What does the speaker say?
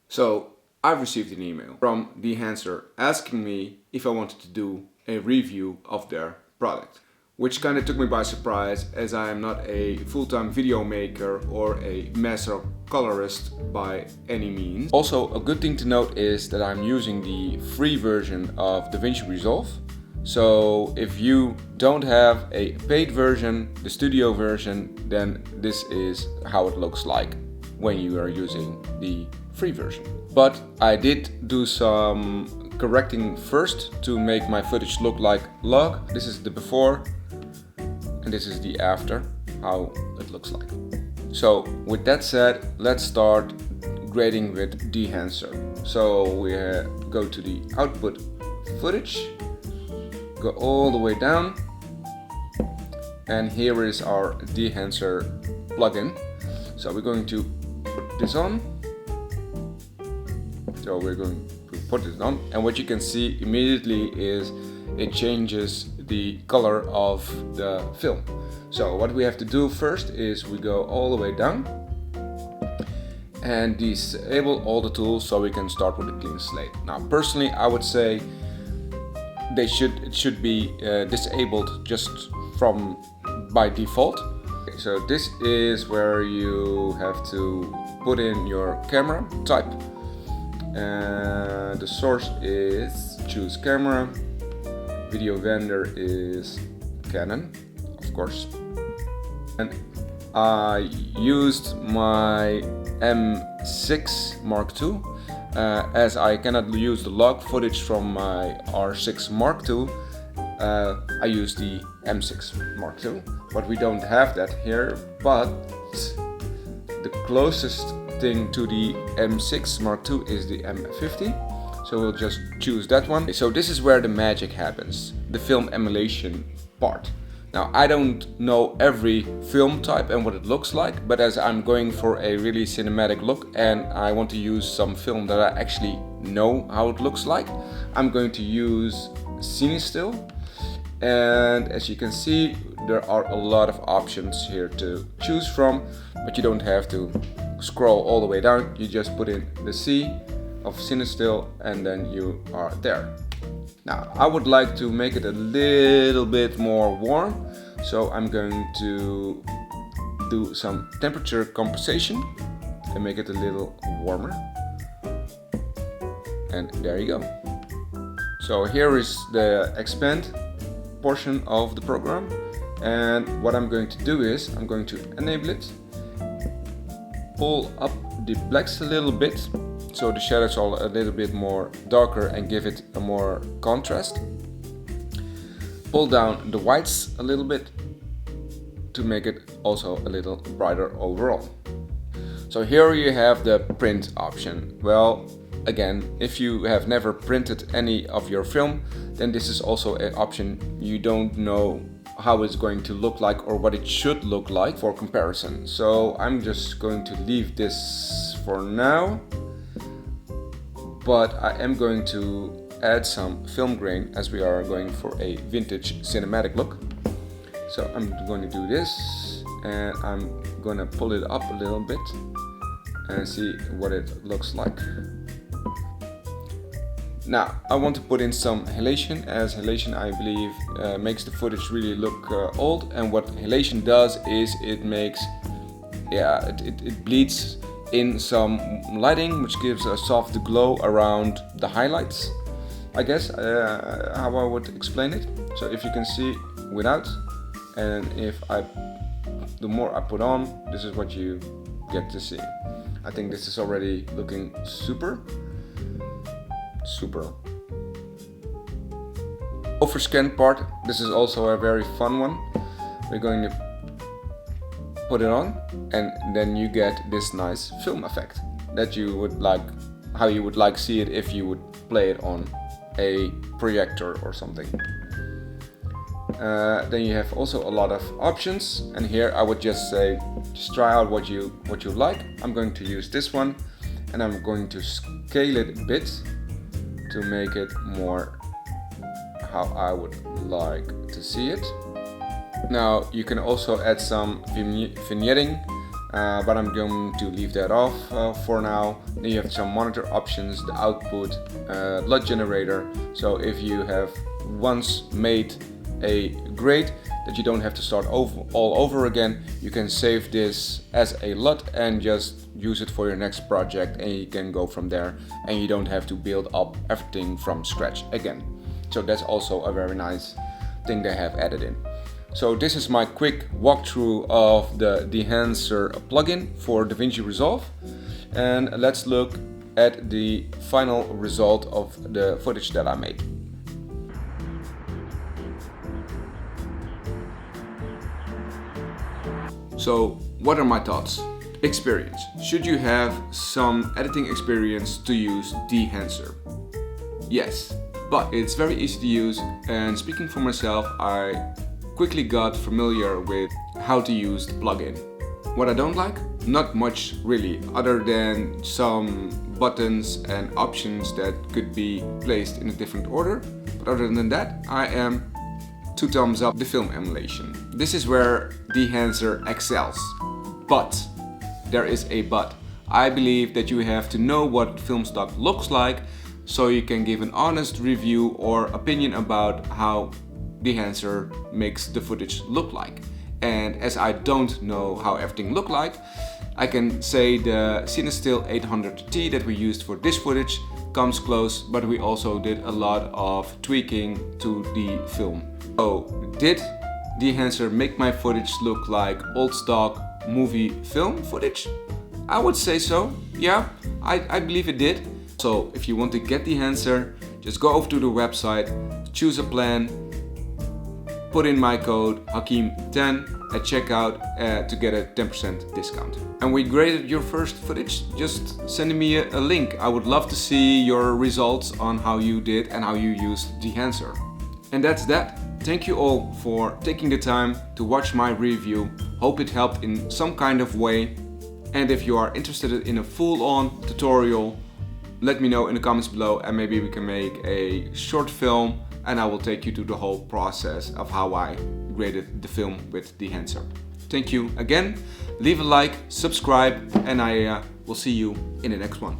So I've received an email from Dehancer asking me if I wanted to do a review of their product, which kind of took me by surprise as I am not a full-time video maker or a master colorist by any means. Also, a good thing to note is that I'm using the free version of DaVinci Resolve. So if you don't have a paid version, the studio version, then this is how it looks like when you are using the free version. But I did do some correcting first to make my footage look like log. This is the before and this is the after, how it looks like. So with that said, let's start grading with Dehancer. So we go to the output footage, go all the way down, and here is our Dehancer plugin. So we're going to put this on. So we're going to put it on, and what you can see immediately is it changes the color of the film. So what we have to do first is we go all the way down and disable all the tools so we can start with a clean slate. Now personally I would say it should be disabled just from by default. Okay, so this is where you have to put in your camera type. The source is choose camera, video vendor is Canon, of course, and I used my M6 Mark II. As I cannot use the log footage from my R6 Mark II, I use the M6 Mark II, but we don't have that here. But the closest thing to the M6 Mark II is the M50, so we'll just choose that one. So this is where the magic happens, the film emulation part. Now I don't know every film type and what it looks like, but as I'm going for a really cinematic look and I want to use some film that I actually know how it looks like, I'm going to use CineStill. And as you can see, there are a lot of options here to choose from, but you don't have to scroll all the way down. You just put in the C of CineStill and then you are there. Now I would like to make it a little bit more warm, so I'm going to do some temperature compensation and make it a little warmer. And there you go. So here is the expand portion of the program, and what I'm going to do is I'm going to enable it, pull up the blacks a little bit so the shadows are a little bit more darker and give it a more contrast, pull down the whites a little bit to make it also a little brighter overall. So here you have the print option. Well, again, if you have never printed any of your film, then this is also an option. You don't know how it's going to look like or what it should look like for comparison. So I'm just going to leave this for now, but I am going to add some film grain as we are going for a vintage cinematic look. So I'm going to do this and I'm going to pull it up a little bit and see what it looks like. Now I want to put in some halation, as halation I believe makes the footage really look old, and what halation does is it makes, it bleeds in some lighting which gives a soft glow around the highlights, I guess, how I would explain it. So if you can see without, and if the more I put on, this is what you get to see. I think this is already looking super. Overscan part, this is also a very fun one. We're going to put it on and then you get this nice film effect that you would like, how you would like see it if you would play it on a projector or something. Then you have also a lot of options, and here I would just say just try out what you like. I'm going to use this one, and I'm going to scale it a bit to make it more how I would like to see it. Now you can also add some vignetting, but I'm going to leave that off for now. Then you have some monitor options, the output, LUT generator. So if you have once made a grade that you don't have to start all over again, you can save this as a LUT and just use it for your next project, and you can go from there, and you don't have to build up everything from scratch again. So that's also a very nice thing they have added in. So this is my quick walkthrough of the Dehancer plugin for DaVinci Resolve, and let's look at the final result of the footage that I made. So what are my thoughts? Experience. Should you have some editing experience to use Dehancer? Yes, but it's very easy to use, and speaking for myself, I quickly got familiar with how to use the plugin. What I don't like? Not much really, other than some buttons and options that could be placed in a different order. But other than that, I am 2 thumbs up the film emulation. This is where Dehancer excels. But there is a but. I believe that you have to know what film stock looks like so you can give an honest review or opinion about how Dehancer makes the footage look like. And as I don't know how everything look like, I can say the CineStill 800T that we used for this footage comes close, but we also did a lot of tweaking to the film. So did Dehancer make my footage look like old stock movie film footage? I would say so, yeah, I believe it did. So if you want to get Dehancer, just go over to the website, choose a plan, put in my code Hakim10 at checkout to get a 10% discount. And we graded your first footage, just send me a link. I would love to see your results on how you did and how you used Dehancer. And that's that. Thank you all for taking the time to watch my review. Hope it helped in some kind of way. And if you are interested in a full-on tutorial, let me know in the comments below, and maybe we can make a short film and I will take you through the whole process of how I graded the film with Dehancer. Thank you again, leave a like, subscribe, and I will see you in the next one.